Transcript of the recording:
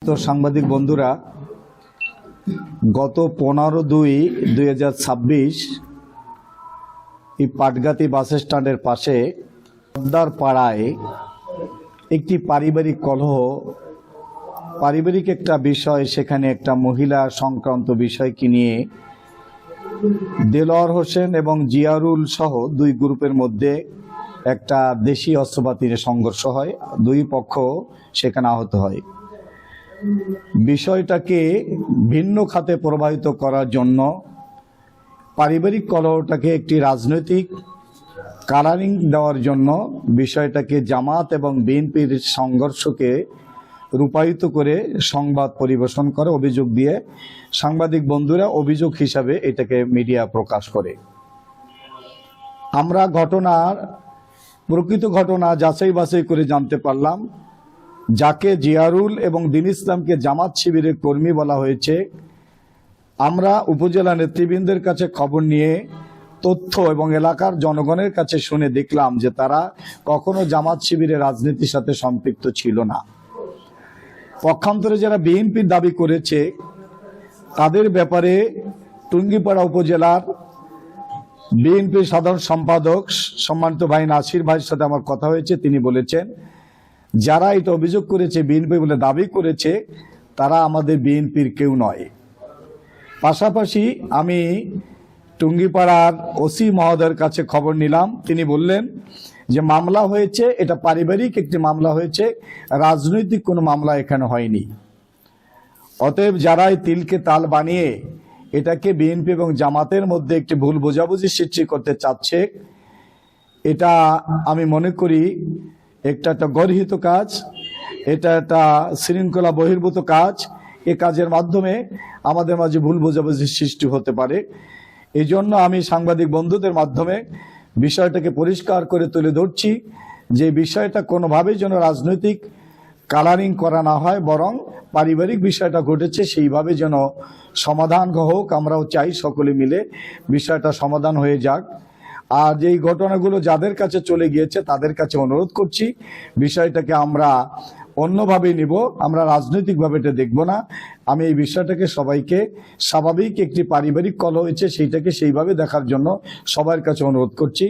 তো সাংবাদিক বন্ধুরা, গত 15/2/2026 এই পাটগাতি বাস স্ট্যান্ডের পাশে পদ্মার পাড়ায় একটি পারিবারিক কলহ, পারিবারিক একটা বিষয়, সেখানে একটা মহিলা সংক্রান্ত বিষয়কে নিয়ে দেলোয়ার হোসেন এবং জিয়ারুল সহ দুই গ্রুপের মধ্যে একটা দেশি অস্ত্রপাতির সংঘর্ষ হয়। দুই পক্ষ সেখানে আহত হয়। বিষয়টাকে ভিন্ন খাতে প্রবাহিত করার জন্য পারিবারিক কলহটাকে একটি রাজনৈতিক কালারিং দেওয়ার জন্য বিষয়টাকে জামাত এবং বিএনপির সংঘর্ষকে রূপায়িত করে সংবাদ পরিবেশন করে অভিযোগ দিয়ে সাংবাদিক বন্ধুরা অভিযোগ হিসাবে এটাকে মিডিয়া প্রকাশ করে। আমরা প্রকৃত ঘটনা যাচাই বাছাই করে জানতে পারলাম, যাকে জিয়ারুল এবং দিন ইসলামকে জামাত শিবিরের কর্মী বলা হয়েছে। আমরা উপজেলা নেতৃবৃন্দের কাছে খবর নিয়ে তথ্য এবং এলাকার জনগণের কাছে শুনে দেখলাম যে তারা কখনো জামাত শিবিরের রাজনীতির সাথে সম্পৃক্ত ছিল না। পক্ষান্তরে যারা বিএনপির দাবি করেছে তাদের ব্যাপারে টুঙ্গিপাড়া উপজেলার বিএনপির সাধারণ সম্পাদক সম্মানিত ভাই নাসির ভাইয়ের সাথে আমার কথা হয়েছে। তিনি বলেছেন যারা এটা অভিযোগ করেছে, বিএনপি বলে দাবি করেছে, তারা আমাদের বিএনপির কেউ নয়। পাশাপাশি আমি টুঙ্গিপাড়ার ওসি মহোদয়ের কাছে খবর নিলাম। তিনি বললেন যে মামলা হয়েছে, এটা পারিবারিক একটি মামলা হয়েছে, রাজনৈতিক কোনো মামলা এখানে হয়নি। অতএব যারা এই তিলকে তাল বানিয়ে এটাকে বিএনপি এবং জামাতের মধ্যে একটি ভুল বোঝাবুঝি সৃষ্টি করতে চাচ্ছে, এটা আমি মনে করি একটা গর্হিত কাজ, এটা একটা শৃঙ্খলা বহির্ভূত কাজ। এ কাজের মাধ্যমে আমাদের মাঝে ভুল বোঝাবুঝির সৃষ্টি হতে পারে। এই জন্য আমি সাংবাদিক বন্ধুদের মাধ্যমে বিষয়টাকে পরিষ্কার করে তুলে ধরছি যে বিষয়টা কোনোভাবেই যেন রাজনৈতিক কালারিং করা না হয়, বরং পারিবারিক বিষয়টা ঘটেছে সেইভাবে যেন সমাধান হোক। আমরাও চাই সকলে মিলে বিষয়টা সমাধান হয়ে যাক। আর যেই ঘটনাগুলো যাদের কাছে চলে গিয়েছে তাদের কাছে অনুরোধ করছি বিষয়টাকে আমরা অন্যভাবে নিব, আমরা রাজনৈতিকভাবে এটা দেখব না। আমি এই বিষয়টাকে সবাইকে স্বাভাবিক একটি পারিবারিক কলহ হয়েছে সেইটাকে সেইভাবে দেখার জন্য সবার কাছে অনুরোধ করছি।